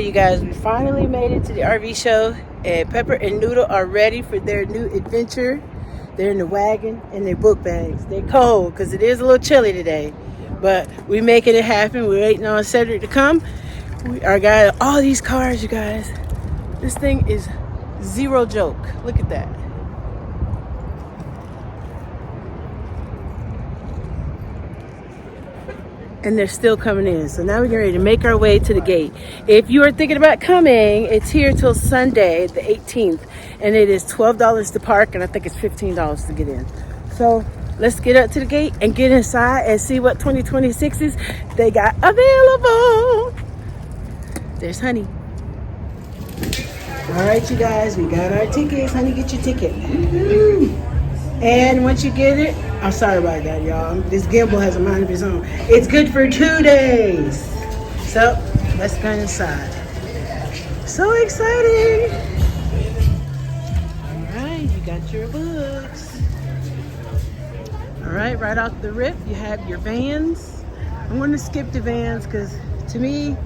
you guys, we finally made it to the RV show, and Pepper and Noodle are ready for their new adventure. They're in the wagon and their book bags. They're cold because it is a little chilly today, but we're making it happen. We're waiting on Cedric to come. We are got all these cars, you guys. This thing is zero joke. Look at that. And they're still coming in. So now we're ready to make our way to the gate. If you are thinking about coming, it's here till Sunday, the 18th. And it is $12 to park, and I think it's $15 to get in. So let's get up to the gate and get inside and see what 2026s they got available. There's Honey. All right, you guys, we got our tickets. Honey, get your ticket. And once you get it, I'm sorry about that, y'all. This gimbal has a mind of its own. It's good for 2 days. So let's go inside. So exciting. All right, you got your books. All right off the rip, you have your vans. I'm going to skip the vans because to me,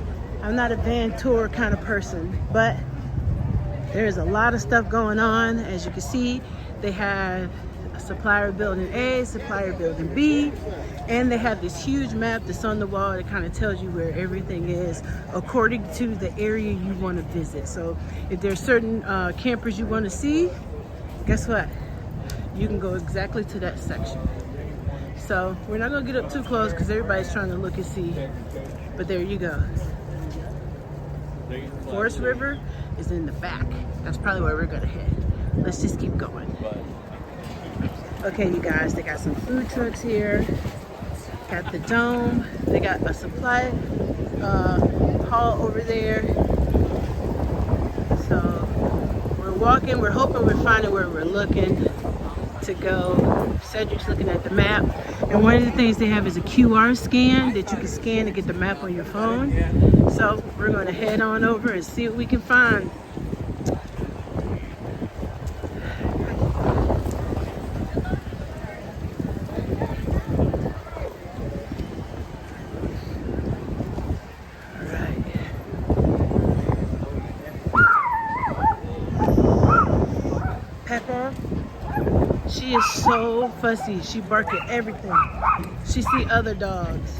I'm not a van tour kind of person, but there's a lot of stuff going on. As you can see, they have a supplier building A, supplier building B, and they have this huge map that's on the wall that kind of tells you where everything is according to the area you want to visit. So if there's certain campers you want to see, guess what? You can go exactly to that section. So we're not going to get up too close because everybody's trying to look and see, but there you go. Forest River is in the back. That's probably where we're gonna head. Let's just keep going. Okay, you guys, they got some food trucks here. Got the dome. They got a supply hall over there. So we're walking. We're hoping we're finding where we're looking to go. Cedric's looking at the map. And one of the things they have is a QR scan that you can scan to get the map on your phone. So we're going to head on over and see what we can find. Pepper, she is so fussy. She barks at everything. She see other dogs.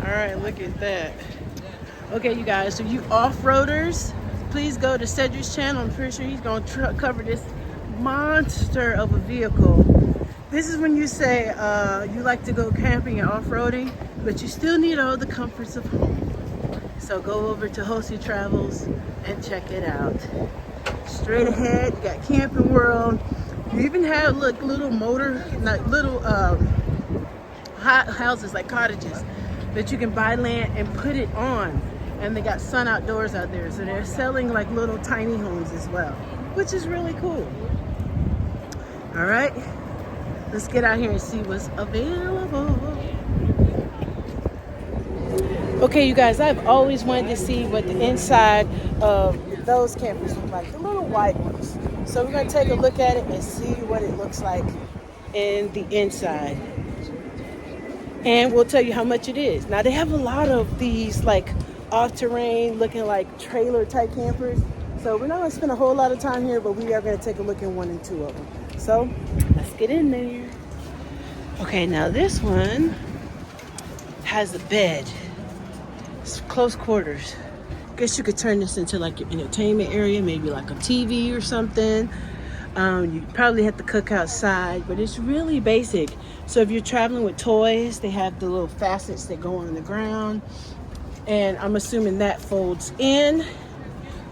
All right, look at that. Okay, you guys, so you off-roaders, please go to Cedric's channel. I'm pretty sure he's going to cover this monster of a vehicle. This is when you say you like to go camping and off-roading, but you still need all the comforts of home. So go over to Hosey Travels and check it out. Straight ahead, you got Camping World. You even have little houses like cottages that you can buy land and put it on. And they got Sun Outdoors out there, so they're selling like little tiny homes as well, which is really cool. All right, let's get out here and see what's available. Okay, you guys, I've always wanted to see what the inside of those campers look like, the little white ones. So we're going to take a look at it and see what it looks like in the inside. And we'll tell you how much it is. Now, they have a lot of these like off-terrain looking like trailer type campers. So we're not going to spend a whole lot of time here, but we are going to take a look at 1 and 2 of them. So let's get in there. Okay, now this one has a bed. It's close quarters. Guess you could turn this into like your entertainment area, maybe like a TV or something. You probably have to cook outside, but it's really basic. So if you're traveling with toys, they have the little facets that go on the ground. And I'm assuming that folds in.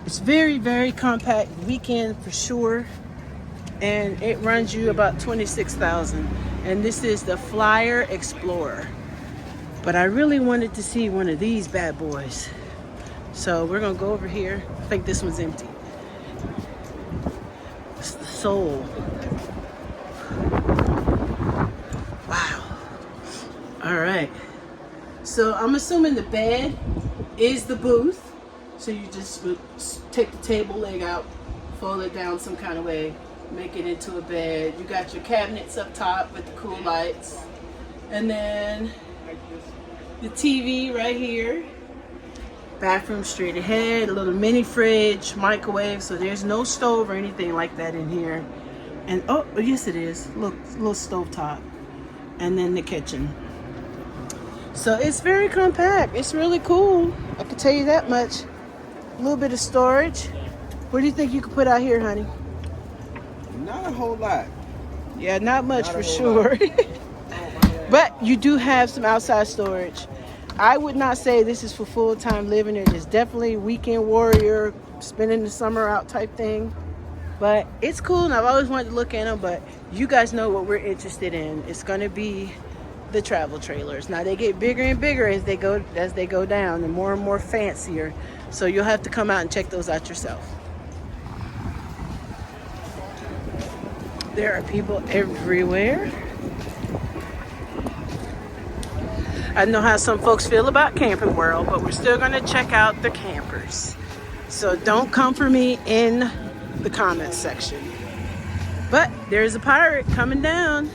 It's very, very compact weekend for sure. And it runs you about $26,000. And this is the Flyer Explorer. But I really wanted to see one of these bad boys. So we're gonna go over here. I think this one's empty. It's the Soul. Wow. All right. So I'm assuming the bed is the booth. So you just would take the table leg out, fold it down some kind of way, make it into a bed. You got your cabinets up top with the cool lights. And then The TV right here. Bathroom straight ahead. A little mini fridge, microwave. So there's no stove or anything like that in here. And oh, yes it is. Look, little stove top. And then the kitchen. So it's very compact. It's really cool. I can tell you that much. A little bit of storage. What do you think you could put out here, honey? Not a whole lot. Yeah, not much for sure. But you do have some outside storage. I would not say this is for full-time living. It is definitely weekend warrior, spending the summer out type thing. But it's cool, and I've always wanted to look at them, but you guys know what we're interested in. It's going to be the travel trailers. Now, they get bigger and bigger as they go down, and more fancier. So you'll have to come out and check those out yourself. There are people everywhere. I know how some folks feel about Camping World, but we're still going to check out the campers. So don't come for me in the comments section. But there's a pirate coming down.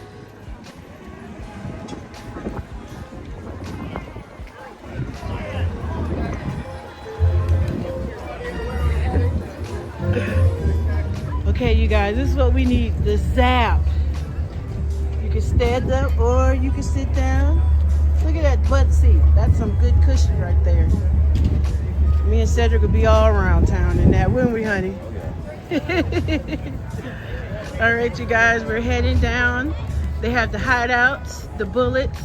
Okay, you guys, this is what we need, the zap. You can stand up or you can sit down. Look at that butt seat. That's some good cushion right there. Me and Cedric would be all around town in that, wouldn't we, honey? All right, you guys, we're heading down. They have the hideouts, the bullets.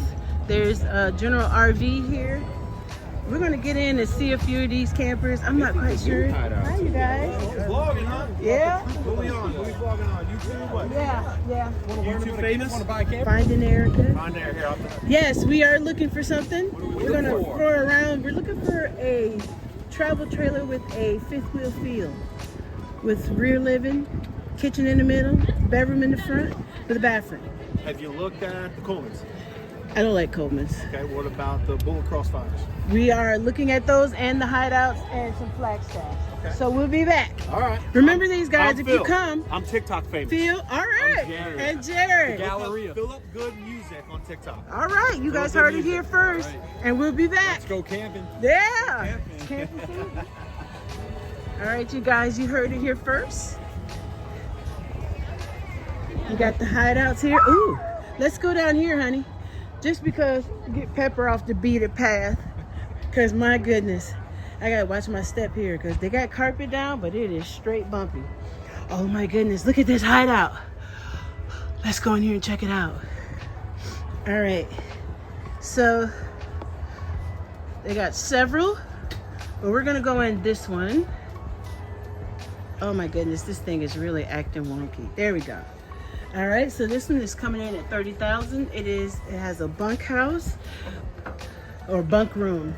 There's a general RV here. We're gonna get in and see a few of these campers. I'm not quite sure. Hi, you guys. Vlogging, huh? Yeah. Who we on? Who we vlogging on? YouTube? What? Yeah. YouTube famous? Want to buy a camper? Finding Erica. Find Erica here. Yes, we are looking for something. We're gonna throw around. We're looking for a travel trailer with a fifth wheel feel, with rear living, kitchen in the middle, bedroom in the front, with a bathroom. Have you looked at the Colemans? I don't like Colemans. Okay, what about the Bullet Crossfires? We are looking at those and the hideouts and some Flagstaffs. Okay. So we'll be back. All right. Remember these guys, I'm if Phil. you come. I'm TikTok famous. Phil, all right. Jared. And Jared. Galleria. Fill up good music on TikTok. All right, you guys heard it here first. Right. And we'll be back. Let's go camping. Yeah. Camping. All right, you guys, you heard it here first. You got the hideouts here. Ooh, let's go down here, honey. Just because get Pepper off the beaten path. Because my goodness, I gotta watch my step here because they got carpet down, but it is straight bumpy. Oh my goodness, look at this hideout. Let's go in here and check it out. All right, so they got several, but we're gonna go in this one. Oh my goodness, this thing is really acting wonky. There we go. All right, so this one is coming in at $30,000. It has a bunkhouse or bunk room.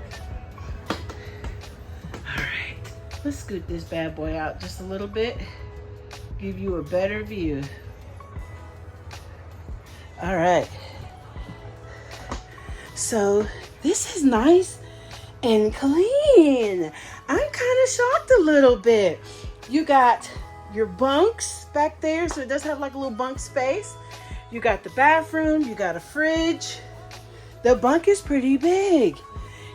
All right, let's scoot this bad boy out just a little bit, give you a better view. All right, so this is nice and clean. I'm kind of shocked a little bit. You got your bunks back there, so it does have like a little bunk space. You got the bathroom, you got a fridge. The bunk is pretty big.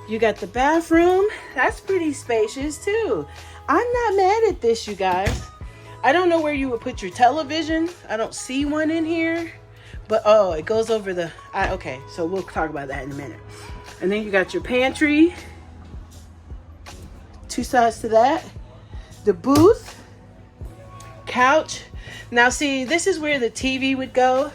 You got the bathroom, that's pretty spacious too. I'm not mad at this, you guys. I don't know where you would put your television. I don't see one in here, but oh, it goes over the, okay, so we'll talk about that in a minute. And then you got your pantry, two sides to that, the booth, couch. Now see, this is where the TV would go,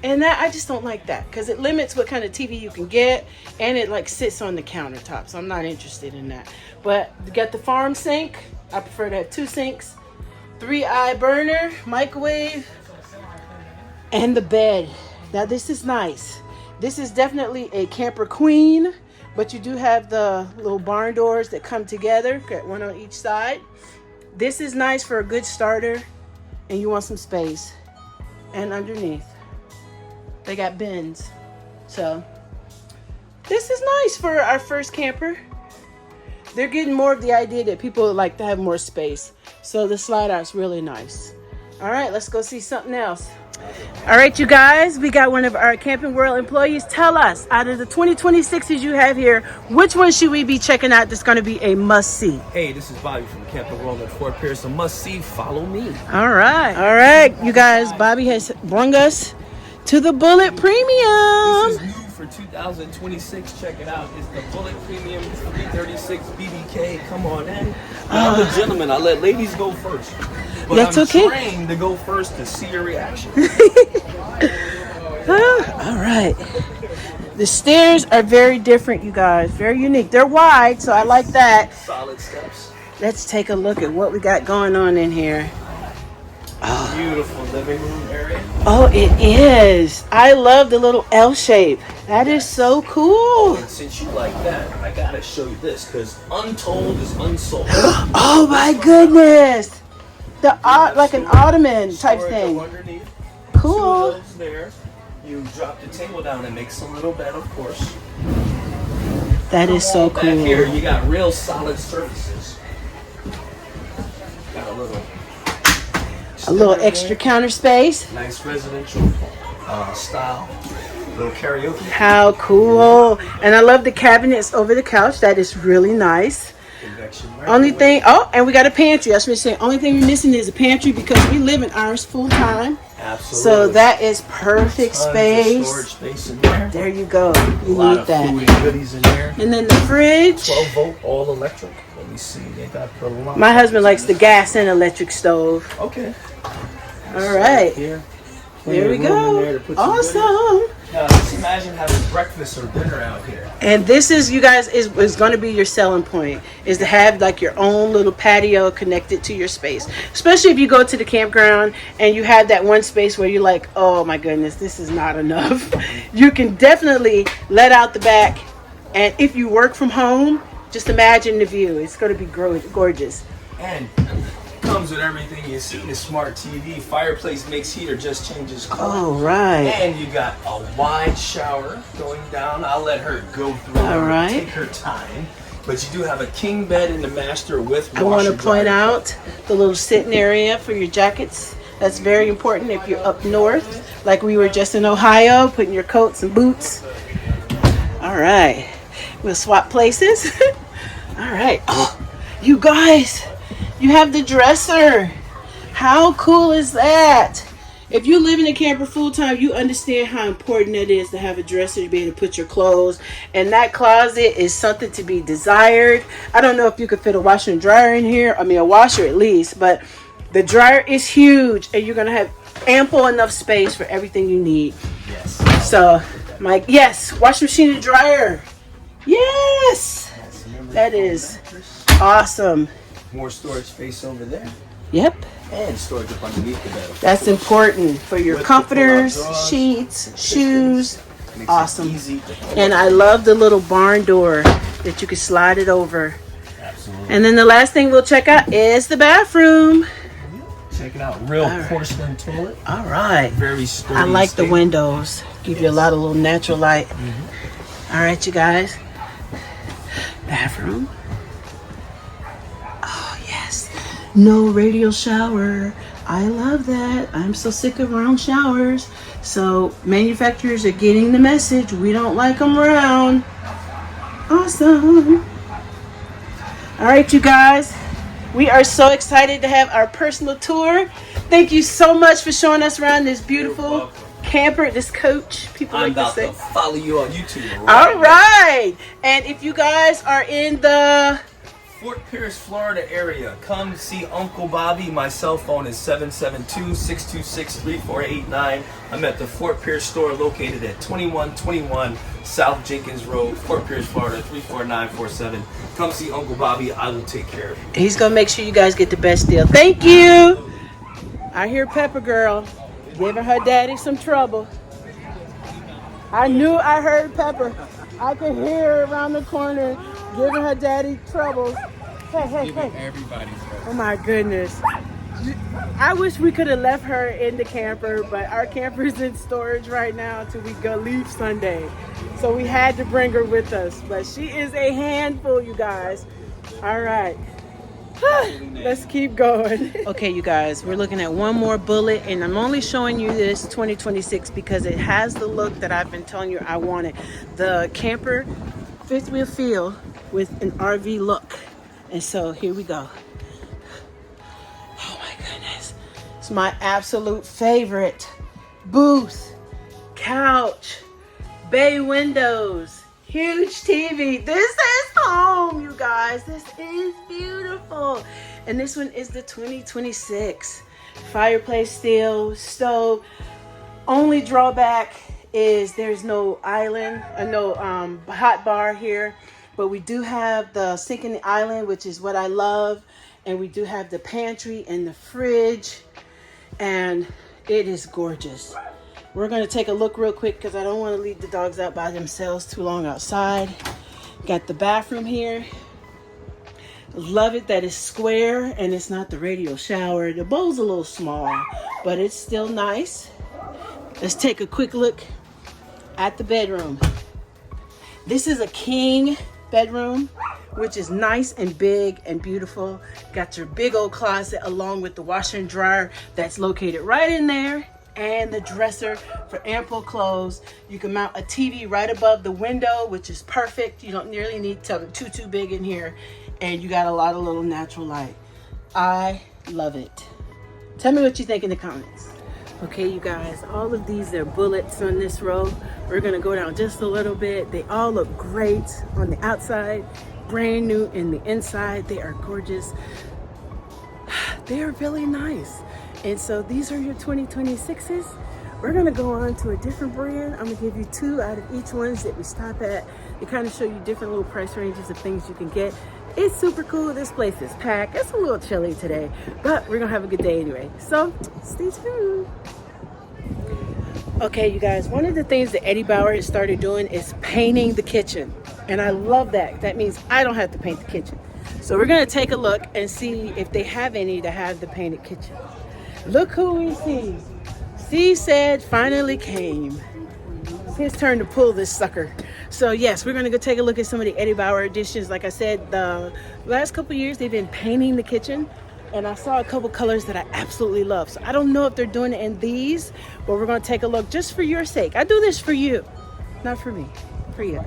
and that I just don't like that because it limits what kind of TV you can get, and it like sits on the countertop, so I'm not interested in that. But you got the farm sink. I prefer to have 2 sinks, 3-eye burner, microwave, and the bed. Now this is nice. This is definitely a camper queen, but you do have the little barn doors that come together, got one on each side. This is nice for a good starter, and you want some space. And underneath, they got bins. So this is nice for our first camper. They're getting more of the idea that people would like to have more space. So the slide out's really nice. All right, let's go see something else. All right, you guys, we got one of our Camping World employees. Tell us, out of the 2026s you have here, which one should we be checking out that's going to be a must-see? Hey, this is Bobby from Camping World at Fort Pierce. A must-see, follow me. All right, you guys, Bobby has brought us to the Bullet Premium. This is new for 2026. Check it out. It's the Bullet Premium 336 BBK. Come on in. I'm a gentleman. I let ladies go first. But That's I'm okay. trained to go first to see your reaction. All right. The stairs are very different, you guys. Very unique. They're wide, so I like that. Solid steps. Let's take a look at what we got going on in here. Beautiful living room area. Oh, it is. I love the little L shape. That is so cool. And since you like that, I gotta show you this because untold is unsold. Oh my goodness. The like an ottoman type Storage thing. underneath. Cool. Two of those there. You drop the table down and makes a little bed, of course. That is so Back here, cool. you got real solid surfaces. Got A little extra counter space. nice residential style. Little karaoke. How cool. And I love the cabinets over the couch. That is really nice. Convection Only microwave. thing, and we got a pantry. That's what I'm saying. Only thing we're missing is a pantry because we live in ours full time. Absolutely. So that is perfect Tons of space. storage space in there. There you go. A You lot need of food that. and goodies in there. And then the fridge. 12 volt all electric. Let me see. They got the lot. My husband likes the gas and electric stove. Okay. All right. Here. There we Plenty of room in there to go. put some goodies. Awesome. Now, just imagine having breakfast or dinner out here. And this is, you guys, is going to be your selling point, is to have like your own little patio connected to your space. Especially if you go to the campground and you have that one space where you're like, oh my goodness, this is not enough. You can definitely let out the back. And if you work from home, just imagine the view. It's going to be gorgeous. And comes with everything you see. The smart TV, fireplace makes heat or just changes color. All right. And you got a wide shower going down. I'll let her go through it. All right. Take her time. But you do have a king bed in the master with I want to washer, point dryer. out the little sitting area for your jackets. That's very important if you're up north, like we were just in Ohio, putting your coats and boots. All right. We'll swap places. All right. Oh, you guys, you have the dresser. How cool is that? If you live in a camper full time, you understand how important it is to have a dresser to be able to put your clothes. And that closet is something to be desired. I don't know if you could fit a washer and dryer in here. I mean, a washer at least, but the dryer is huge and you're going to have ample enough space for everything you need. Yes. So, Mike, yes, washing machine and dryer. Yes, that is awesome. More storage space over there. Yep. And storage up underneath the bed. That's important for your With the comforters, pull-out drawers, sheets, shoes. Makes it Awesome. easy to And I love the little barn door that you can slide it over. Absolutely. And then the last thing we'll check out is the bathroom. Check it out. Real right. porcelain toilet. All right. Very sturdy. I like the stable. windows. Give you a lot of little natural light. All right, you guys. Bathroom. Oh, yes. No radial shower. I love that. I'm so sick of round showers. So manufacturers are getting the message. We don't like them round. Awesome. All right, you guys. We are so excited to have our personal tour. Thank you so much for showing us around this beautiful camper, this coach. People I'm like to about say. to follow you on YouTube. All right. And if you guys are in the Fort Pierce, Florida area, come see Uncle Bobby. My cell phone is 772-626-3489. I'm at the Fort Pierce store located at 2121 South Jenkins Road, Fort Pierce, Florida, 34947. Come see Uncle Bobby. I will take care of you. he's gonna make sure you guys get the best deal. Thank you. I hear Pepper Girl giving her daddy some trouble. I knew I heard Pepper. I could hear her around the corner giving her daddy trouble. Hey. Everybody's right. Oh my goodness. I wish we could have left her in the camper, but our camper's in storage right now until we go leave Sunday. So we had to bring her with us. But she is a handful, you guys. All right. Let's keep going. Okay, you guys, we're looking at one more Bullet, and I'm only showing you this 2026 because it has the look that I've been telling you I wanted. The camper fifth wheel feel with an RV look. And so here we go. Oh my goodness. It's my absolute favorite. Booth, couch, bay windows, huge TV. This is home, you guys. This is beautiful. And this one is the 2026. Fireplace steel, stove. Only drawback is there's no island, no hot bar here. But we do have the sink in the island, which is what I love. And we do have the pantry and the fridge. And it is gorgeous. We're going to take a look real quick because I don't want to leave the dogs out by themselves too long outside. Got the bathroom here. Love it that it's square and it's not the radial shower. The bowl's a little small, but it's still nice. Let's take a quick look at the bedroom. This is a king bedroom, which is nice and big and beautiful. Got your big old closet along with the washer and dryer that's located right in there, and the dresser for ample clothes. You can mount a TV right above the window, which is perfect. You don't nearly need something too big in here, and you got a lot of little natural light. I love it. Tell me what you think in the comments. Okay, you guys, all of these are Bullets on this row. We're gonna go down just a little bit. They all look great on the outside, brand new in the inside. They are gorgeous. They are really nice. And so these are your 2026s. We're gonna go on to a different brand. I'm gonna give you 2 out of each ones that we stop at. They kind of show you different little price ranges of things you can get. It's super cool. This place is packed. It's a little chilly today, but we're gonna have a good day anyway. So stay tuned. Okay, you guys, one of the things that Eddie Bauer has started doing is painting the kitchen. And I love that. That means I don't have to paint the kitchen. So we're gonna take a look and see if they have any that have the painted kitchen. Look who we see. C said finally came. It's his turn to pull this sucker. So yes, we're gonna go take a look at some of the Eddie Bauer editions. Like I said, the last couple years they've been painting the kitchen, and I saw a couple colors that I absolutely love. So I don't know if they're doing it in these, but we're gonna take a look just for your sake. I do this for you, not for me, for you.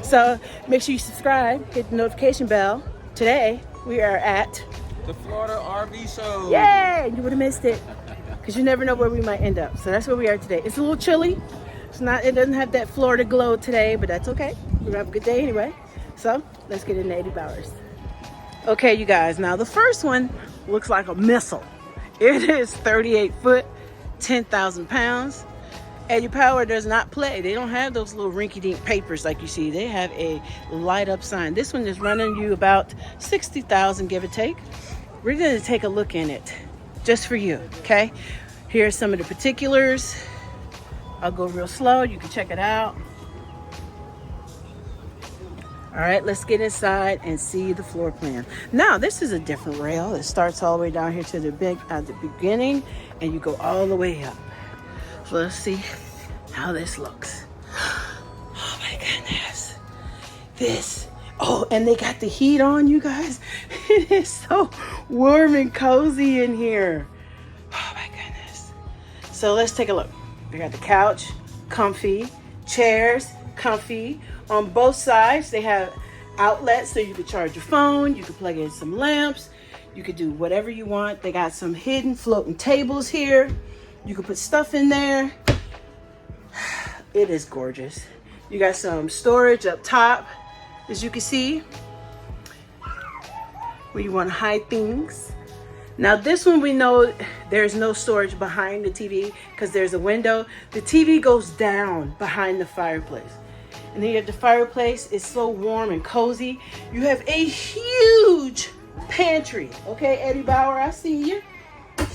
So make sure you subscribe, hit the notification bell. Today we are at the Florida RV show. Yay! You would have missed it, because you never know where we might end up. So that's where we are today. It's a little chilly. It doesn't have that Florida glow today, but that's okay. We're gonna have a good day anyway. So let's get into Eddie Bauer's. Okay, you guys, now the first one looks like a missile. It is 38 foot, 10,000 pounds. Eddie Bauer does not play. They don't have those little rinky-dink papers like you see. They have a light up sign. This one is running you about 60,000, give or take. We're gonna take a look in it just for you, okay? Here's some of the particulars. I'll go real slow, you can check it out. All right, let's get inside and see the floor plan. Now, this is a different rail. It starts all the way down here to the beginning, and you go all the way up. So let's see how this looks. Oh my goodness. Oh, and they got the heat on, you guys. It is so warm and cozy in here. Oh my goodness. So let's take a look. They got the couch, comfy, chairs, comfy. On both sides, they have outlets so you can charge your phone, you can plug in some lamps, you could do whatever you want. They got some hidden floating tables here. You can put stuff in there. It is gorgeous. You got some storage up top, as you can see, where you want to hide things. Now this one, we know there's no storage behind the TV because there's a window. The TV goes down behind the fireplace. And then you have the fireplace. It's so warm and cozy. You have a huge pantry. Okay, Eddie Bauer, I see you.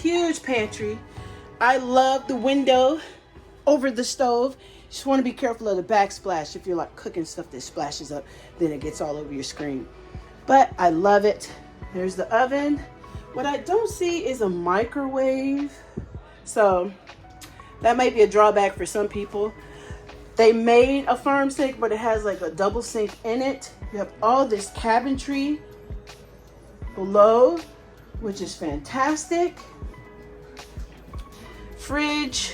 Huge pantry. I love the window over the stove. Just want to be careful of the backsplash. If you're like cooking stuff that splashes up, then it gets all over your screen. But I love it. There's the oven. What I don't see is a microwave. So that might be a drawback for some people. They made a farm sink, but it has like a double sink in it. You have all this cabinetry. below, which is fantastic. Fridge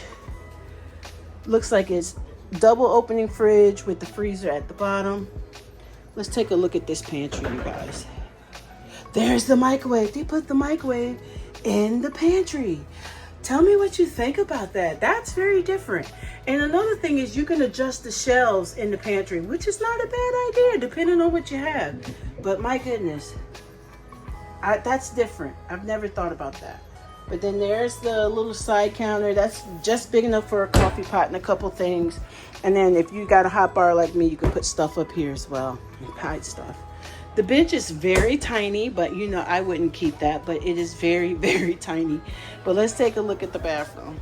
looks like it's double opening fridge with the freezer at the bottom. Let's take a look at this pantry, you guys. There's the microwave. They put the microwave in the pantry. Tell me what you think about that. That's very different. And another thing is you can adjust the shelves in the pantry, which is not a bad idea depending on what you have. But my goodness, that's different. I've never thought about that. But then there's the little side counter. That's just big enough for a coffee pot and a couple things. And then if you got a hot bar like me, you can put stuff up here as well. You hide stuff. The bench is very tiny, but you know, I wouldn't keep that, but it is very, very tiny. But let's take a look at the bathroom.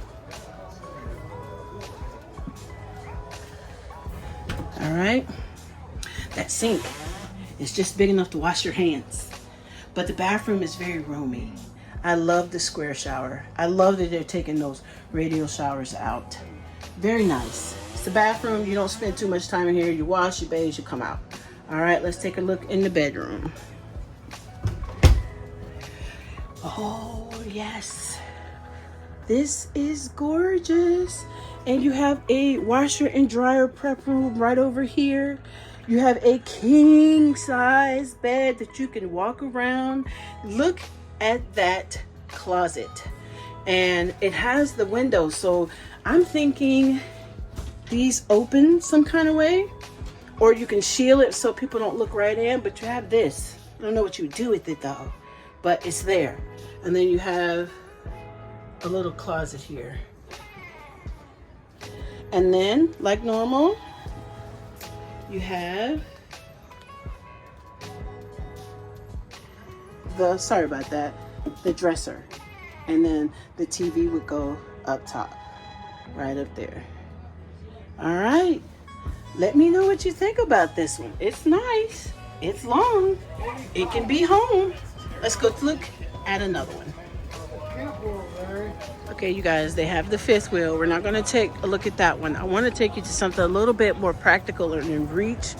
All right. That sink is just big enough to wash your hands. But the bathroom is very roomy. I love the square shower. I love that they're taking those radial showers out. Very nice. It's the bathroom. You don't spend too much time in here. You wash, you bathe, you come out. All right, let's take a look in the bedroom. Oh, yes. This is gorgeous. And you have a washer and dryer prep room right over here. You have a king size bed that you can walk around. Look at that closet. And it has the window. So I'm thinking these open some kind of way. Or you can shield it so people don't look right in, but you have this. I don't know what you do with it though, but it's there. And then you have a little closet here. And then, like normal, you have sorry about that, the dresser. And then the TV would go up top, right up there. All right. Let me know what you think about this one. It's nice. It's long. It can be home. Let's go look at another one. Okay, you guys, they have the fifth wheel. We're not going to take a look at that one. I want to take you to something a little bit more practical and in reach.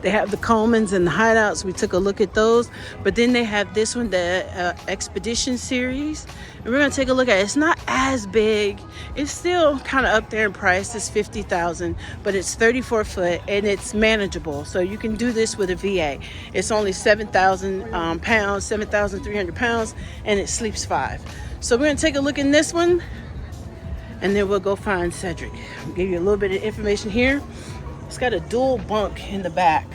They have the Colemans and the Hideouts. We took a look at those. But then they have this one, the Expedition series. And we're going to take a look at it. It's not as big. It's still kind of up there in price. It's $50,000, but it's 34 foot and it's manageable. So you can do this with a VA. It's only 7,000 pounds, 7,300 pounds, and it sleeps 5. So we're going to take a look in this one, and then we'll go find Cedric. I'll give you a little bit of information here. It's got a dual bunk in the back.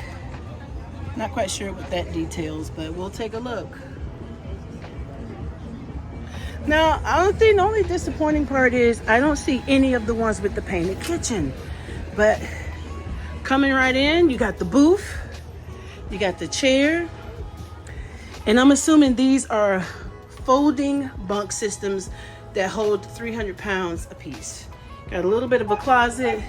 Not quite sure what that details, but we'll take a look. Now, I don't think the only disappointing part is I don't see any of the ones with the painted kitchen. But coming right in, you got the booth, you got the chair, and I'm assuming these are folding bunk systems that hold 300 pounds apiece. Got a little bit of a closet.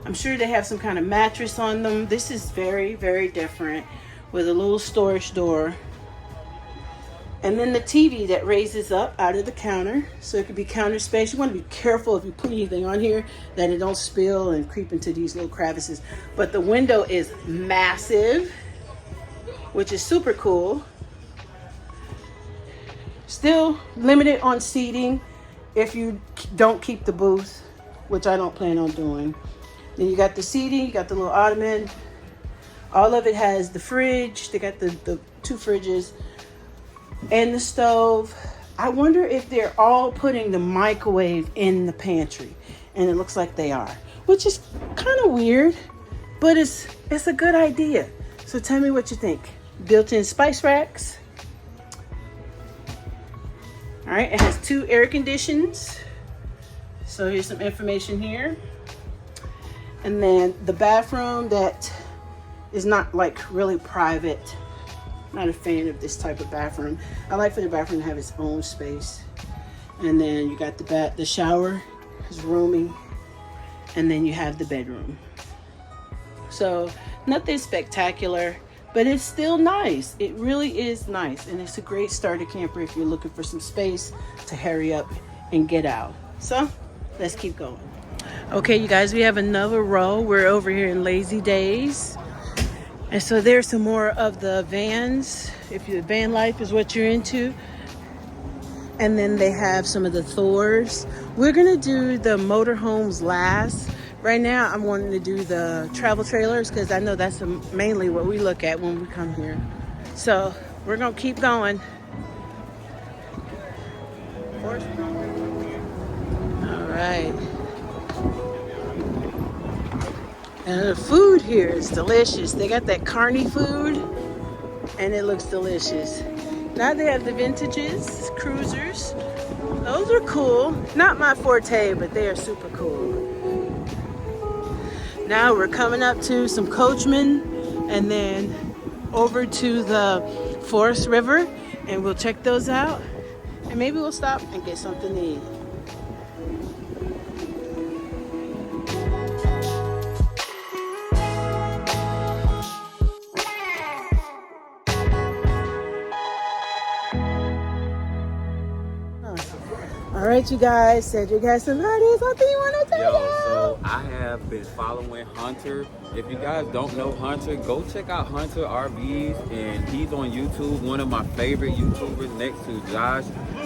I'm sure they have some kind of mattress on them. This is very, very different with a little storage door. And then the TV that raises up out of the counter. So it could be counter space. You want to be careful if you put anything on here that it don't spill and creep into these little crevices. But the window is massive, which is super cool. Still limited on seating if you don't keep the booth, which I don't plan on doing. Then you got the seating, you got the little ottoman. All of it has the fridge. They got the 2 fridges and the stove. I wonder if they're all putting the microwave in the pantry, and it looks like they are, which is kind of weird, but it's a good idea. So tell me what you think. Built-in spice racks. All right, it has 2 air conditions. So here's some information here. And then the bathroom that is not like really private. Not a fan of this type of bathroom. I like for the bathroom to have its own space. And then you got the shower is roomy. And then you have the bedroom. So nothing spectacular, but it's still nice. It really is nice. And it's a great starter camper if you're looking for some space to hurry up and get out. So let's keep going. Okay, you guys, we have another row. We're over here in Lazy Days. And so there's some more of the vans. if your van life is what you're into. And then they have some of the Thors. We're gonna do the motorhomes last. Right now, I'm wanting to do the travel trailers because I know that's mainly what we look at when we come here. So we're gonna keep going. All right. And the food here is delicious. They got that carny food and it looks delicious. Now they have the vintages, cruisers. Those are cool. Not my forte, but they are super cool. Now we're coming up to some coachmen and then over to the Forest River, and we'll check those out. And maybe we'll stop and get something to eat. All right, you guys, Cedric has something you want to tell Yo, us. so I have been following Hunter. If you guys don't know Hunter, go check out Hunter RVs, and he's on YouTube, one of my favorite YouTubers next to Josh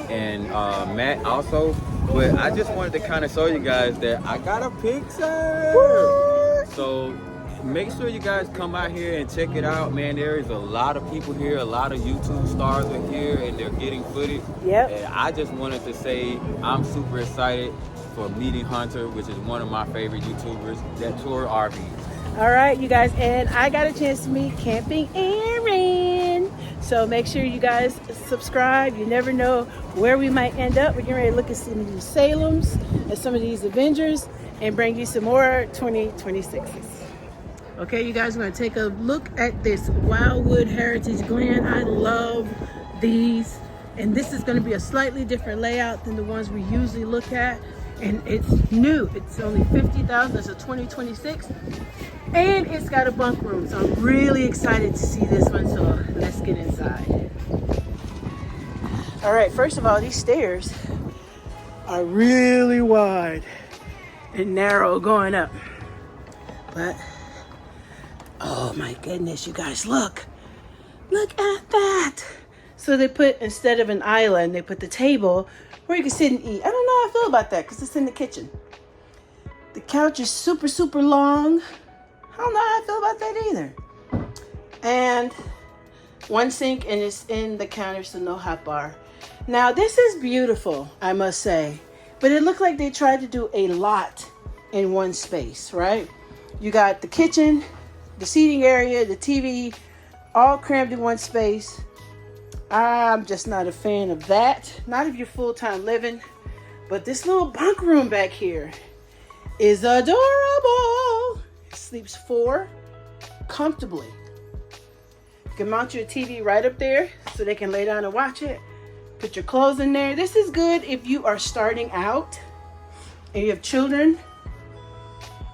and Matt also. But I just wanted to kind of show you guys that I got a picture. So make sure you guys come out here and check it out, man. There is a lot of people here, a lot of YouTube stars are here, and they're getting footage. Yep. And I just wanted to say I'm super excited for meeting Hunter, which is one of my favorite YouTubers that tour RVs. All right, you guys, and I got a chance to meet Camping Aaron. So make sure you guys subscribe. You never know where we might end up. We're getting ready to look at some of these Salems and some of these Avengers and bring you some more 2026s. Okay, you guys, we're going to take a look at this Wildwood Heritage Glen. I love these. And this is going to be a slightly different layout than the ones we usually look at. And it's new. It's only $50,000. It's a 2026. And it's got a bunk room. So I'm really excited to see this one. So let's get inside. All right, first of all, these stairs are really wide and narrow going up. But oh my goodness, you guys, look at that. So they put, instead of an island, they put the table where you can sit and eat. I don't know how I feel about that because it's in the kitchen. The couch is super, super long. I don't know how I feel about that either. And one sink, and it's in the counter, so no hot bar. Now this is beautiful, I must say, but it looked like they tried to do a lot in one space, right? You got the kitchen, the seating area, the TV, all crammed in one space. I'm just not a fan of that. Not if you're full-time living. But this little bunk room back here is adorable. It sleeps 4 comfortably. You can mount your TV right up there so they can lay down and watch it. Put your clothes in there. This is good if you are starting out and you have children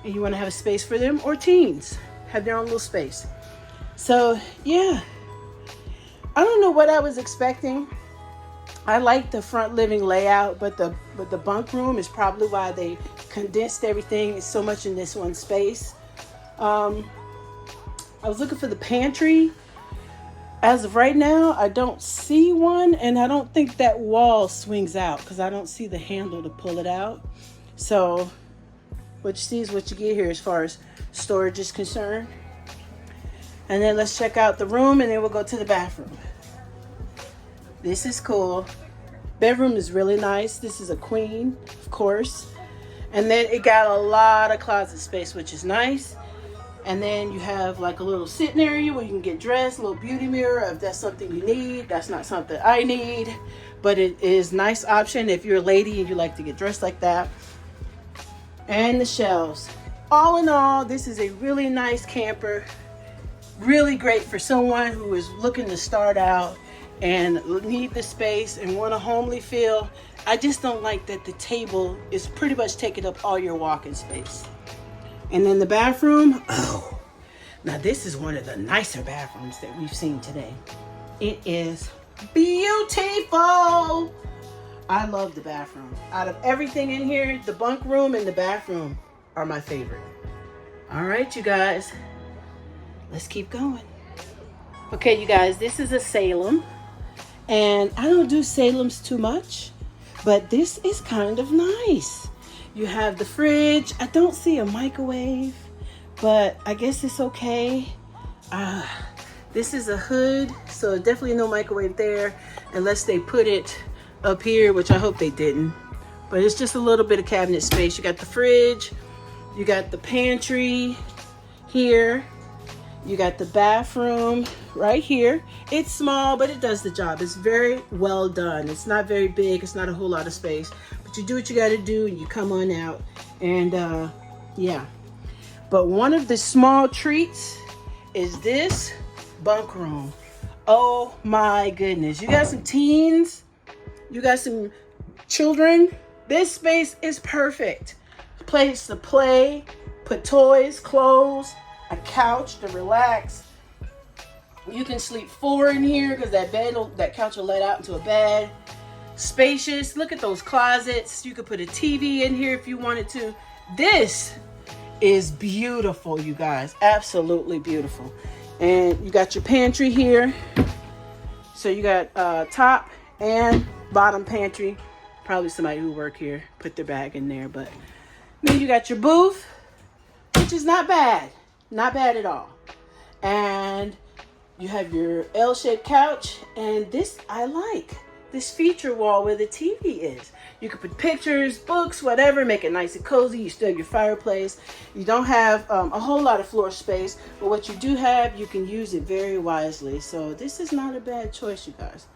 and you want to have a space for them, or teens have their own little space. So yeah, I don't know what I was expecting. I like the front living layout, but the bunk room is probably why they condensed everything so much in this one space. I was looking for the pantry. As of right now, I don't see one, and I don't think that wall swings out because I don't see the handle to pull it out. So what you see is what you get here as far as storage is concerned. And then let's check out the room, and then we'll go to the bathroom. This is cool. Bedroom is really nice. This is a queen, of course. And then it got a lot of closet space, which is nice. And then you have like a little sitting area where you can get dressed, a little beauty mirror if that's something you need. That's not something I need, but it is a nice option if you're a lady and you like to get dressed like that. And the shelves. All in all, this is a really nice camper. Really great for someone who is looking to start out and need the space and want a homely feel. I just don't like that the table is pretty much taking up all your walking space. And then the bathroom, oh, now this is one of the nicer bathrooms that we've seen today. It is beautiful. I love the bathroom. Out of everything in here, the bunk room and the bathroom are my favorite. All right, you guys, let's keep going. Okay, you guys, this is a Salem. And I don't do Salems too much, but this is kind of nice. You have the fridge. I don't see a microwave, but I guess it's okay. This is a hood, so definitely no microwave there unless they put it up here, which I hope they didn't. But it's just a little bit of cabinet space. You got the fridge, you got the pantry here, you got the bathroom right here. It's small, but it does the job. It's very well done. It's not very big. It's not a whole lot of space, but you do what you got to do and you come on out. And yeah. But one of the small treats is this bunk room. Oh my goodness. You got some teens, you got some children. This space is perfect. Place to play, put toys, clothes, a couch to relax. You can sleep 4 in here because that couch will let out into a bed. Spacious. Look at those closets. You could put a TV in here if you wanted to. This is beautiful, you guys. Absolutely beautiful. And you got your pantry here. So you got top and bottom pantry. Probably somebody who work here put their bag in there. But then you got your booth, which is not bad. Not bad at all. And you have your L-shaped couch. And this I like. This feature wall where the TV is. You can put pictures, books, whatever, make it nice and cozy. You still have your fireplace. You don't have a whole lot of floor space, but what you do have, you can use it very wisely. So this is not a bad choice, you guys.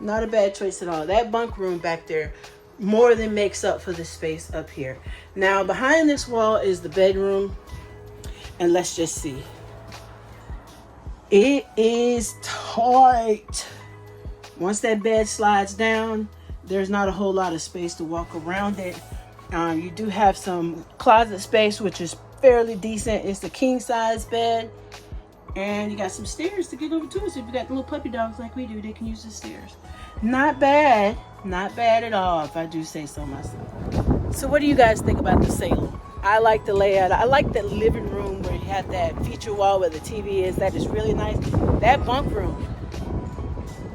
Not a bad choice at all. That bunk room back there more than makes up for the space up here. Now, behind this wall is the bedroom, and let's just see. It is tight. Once that bed slides down, there's not a whole lot of space to walk around it. You do have some closet space, which is fairly decent. It's a king size bed. And you got some stairs to get over to it. So if you got little puppy dogs like we do, they can use the stairs. Not bad. Not bad at all, if I do say so myself. So what do you guys think about the Salem? I like the layout. I like the living room where you have that feature wall where the TV is. That is really nice. That bunk room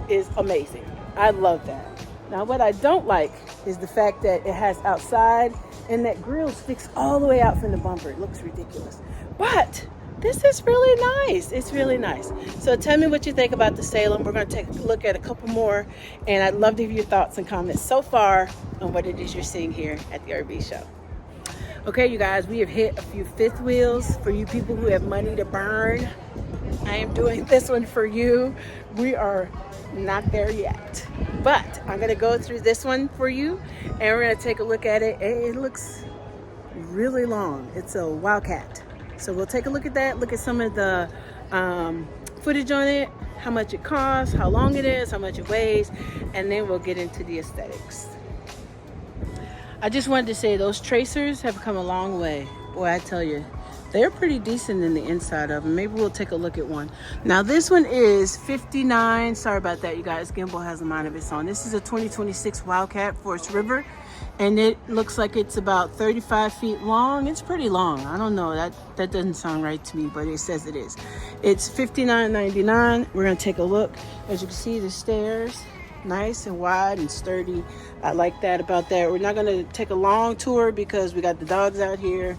is amazing. I love that. Now what I don't like is the fact that it has outside and that grill sticks all the way out from the bumper. It looks ridiculous. But this is really nice. It's really nice. So tell me what you think about the Salem. We're going to take a look at a couple more, and I'd love to hear your thoughts and comments so far on what it is you're seeing here at the RV show. Okay, you guys, we have hit a few fifth wheels for you people who have money to burn. I am doing this one for you. We are not there yet, but I'm going to go through this one for you, and we're going to take a look at it. It looks really long. It's a Wildcat. So we'll take a look at that, look at some of the footage on it, how much it costs, how long it is, how much it weighs, and then we'll get into the aesthetics. I just wanted to say those tracers have come a long way. Boy, I tell you, they're pretty decent in the inside of them. Maybe we'll take a look at one. Now this one is 59. Sorry about that, you guys. Gimbal has a mind of its own. This is a 2026 Wildcat Forest River. And it looks like it's about 35 feet long. It's pretty long. I don't know. That doesn't sound right to me, but it says it is. It's $59.99. We're going to take a look. As you can see, the stairs, nice and wide and sturdy. I like that about that. We're not going to take a long tour because we got the dogs out here.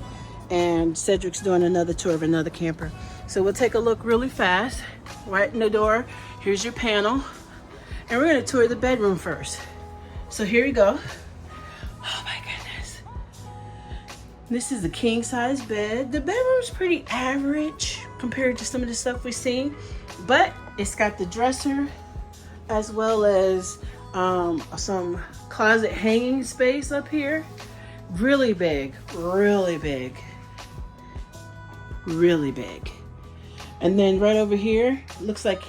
And Cedric's doing another tour of another camper. So we'll take a look really fast. Right in the door. Here's your panel. And we're going to tour the bedroom first. So here you go. Oh my goodness. This is a king size bed. The bedroom's pretty average compared to some of the stuff we've seen, but it's got the dresser as well as some closet hanging space up here. Really big, really big, really big. And then right over here, looks like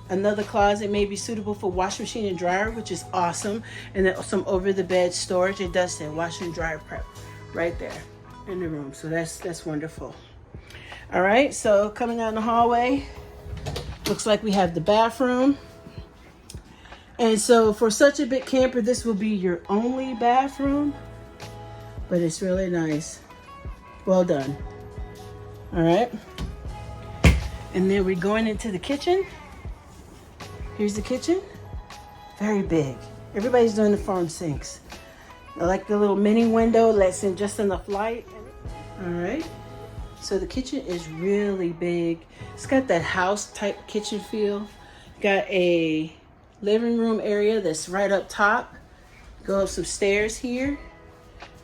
another closet may be suitable for washing machine and dryer, which is awesome. And then some over the bed storage. It does say wash and dryer prep right there in the room. So that's wonderful. All right, so coming down the hallway, looks like we have the bathroom. And so for such a big camper, this will be your only bathroom, but it's really nice. Well done. All right. And then we're going into the kitchen. Here's the kitchen. Very big. Everybody's doing the farm sinks. I like the little mini window lets in just enough light. All right. So the kitchen is really big. It's got that house type kitchen feel. Got a living room area that's right up top. Go up some stairs here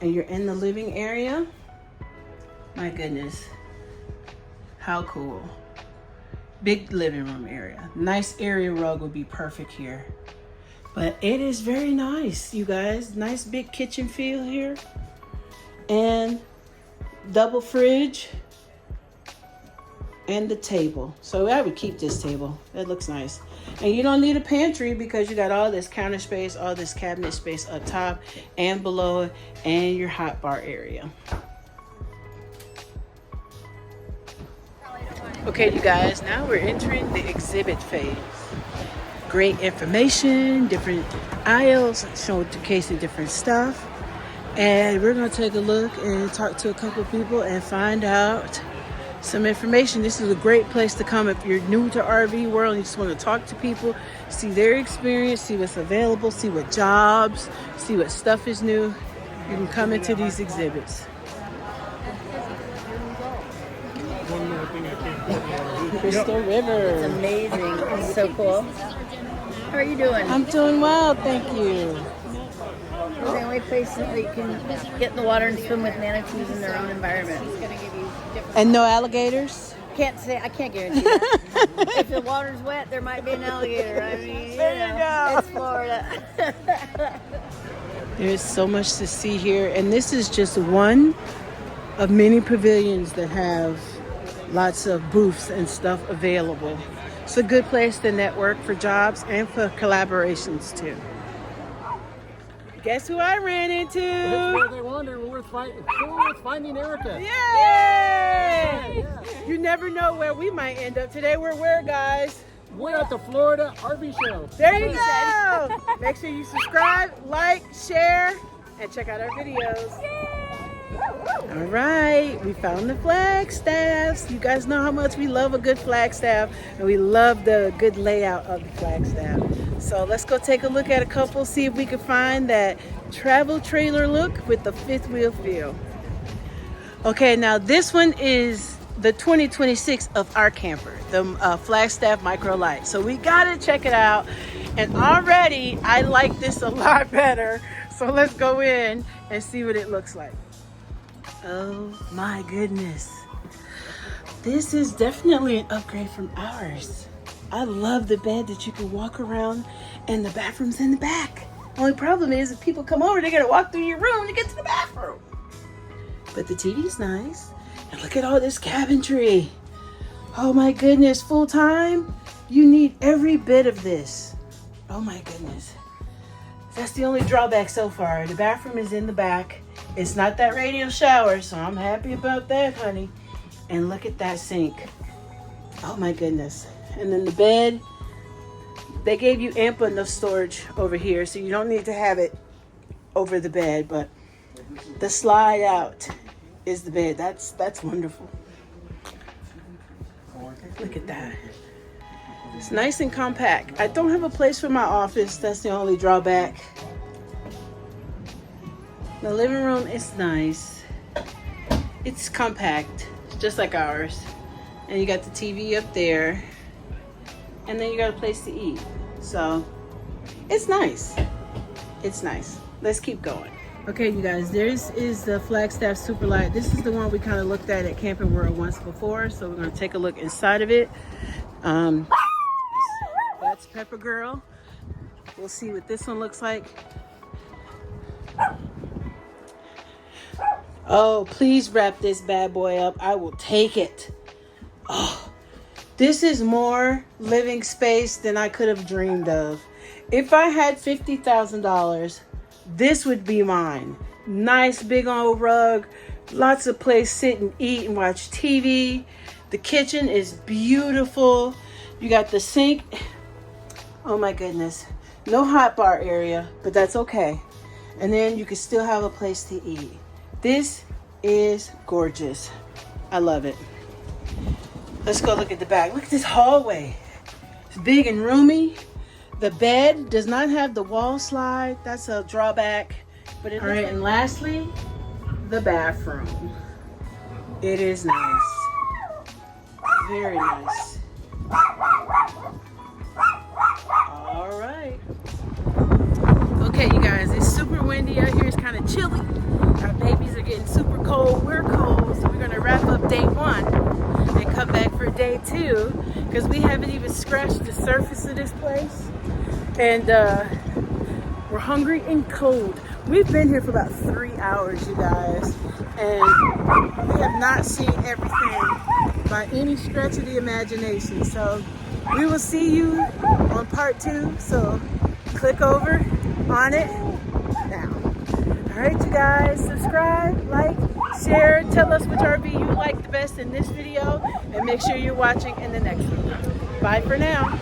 and you're in the living area. My goodness. How cool. Big living room area. Nice area rug would be perfect here. But it is very nice, you guys. Nice big kitchen feel here. And double fridge. And the table. So I would keep this table. That looks nice. And you don't need a pantry because you got all this counter space, all this cabinet space up top and below it, and your hot bar area. Okay, you guys, now we're entering the exhibit phase. Great information, different aisles, showcasing different stuff. And we're gonna take a look and talk to a couple of people and find out some information. This is a great place to come if you're new to RV world and you just want to talk to people, see their experience, see what's available, see what jobs, see what stuff is new. You can come into these exhibits. Crystal River. It's amazing. It's so cool. How are you doing? I'm doing well, thank you. It's the only place that you can get in the water and swim with manatees in their own environment. And no alligators? I can't guarantee that. If the water's wet, there might be an alligator. I mean, you know, it's Florida. There's so much to see here, and this is just one of many pavilions that have lots of booths and stuff available. It's a good place to network for jobs and for collaborations too. Guess who I ran into? That's where they wander. We're finding Erica. Yay! Yeah. You never know where we might end up today. We're where, guys? We're at the Florida RV show. There you go. Make sure you subscribe, like, share, and check out our videos. All right, we found the Flagstaffs. You guys know how much we love a good Flagstaff, and we love the good layout of the Flagstaff. So let's go take a look at a couple, see if we can find that travel trailer look with the fifth wheel feel. Okay, now this one is the 2026 of our camper, the Flagstaff Micro Light. So we gotta check it out. And already I like this a lot better. So let's go in and see what it looks like. Oh my goodness. This is definitely an upgrade from ours. I love the bed that you can walk around and the bathroom's in the back. Only problem is if people come over, they're gonna walk through your room to get to the bathroom. But the TV's nice. And look at all this cabinetry. Oh my goodness, full time? You need every bit of this. Oh my goodness. That's the only drawback so far. The bathroom is in the back. It's not that radial shower, so I'm happy about that, honey. And look at that sink. Oh my goodness. And then the bed, they gave you ample enough storage over here, so you don't need to have it over the bed, but the slide out is the bed. That's wonderful. Look at that. It's nice and compact. I don't have a place for my office. That's the only drawback. The living room is nice. It's compact, just like ours. And you got the TV up there. And then you got a place to eat. So it's nice. It's nice. Let's keep going. Okay, you guys, this is the Flagstaff Superlight. This is the one we kind of looked at Camping World once before. So we're going to take a look inside of it. That's Pepper Girl. We'll see what this one looks like. Oh, please wrap this bad boy up. I will take it. Oh, this is more living space than I could have dreamed of. If I had $50,000, this would be mine. Nice big old rug, lots of place sit and eat and watch TV. The kitchen is beautiful. You got the sink. Oh my goodness. No hot bar area, but that's okay. And then you can still have a place to eat. This is gorgeous. I love it. Let's go look at the back. Look at this hallway. It's big and roomy. The bed does not have the wall slide. That's a drawback. But all right, and lastly, the bathroom. It is nice. Very nice. All right. Okay, you guys, it's super windy out here. It's kind of chilly. Our babies are getting super cold. We're cold, so we're gonna wrap up day 1 and come back for day 2 because we haven't even scratched the surface of this place. And we're hungry and cold. We've been here for about 3 hours, you guys, and we have not seen everything by any stretch of the imagination. So we will see you on part 2. So click over on it now. All right, you guys, subscribe, like, share, tell us which RV you like the best in this video, and make sure you're watching in the next one. Bye for now.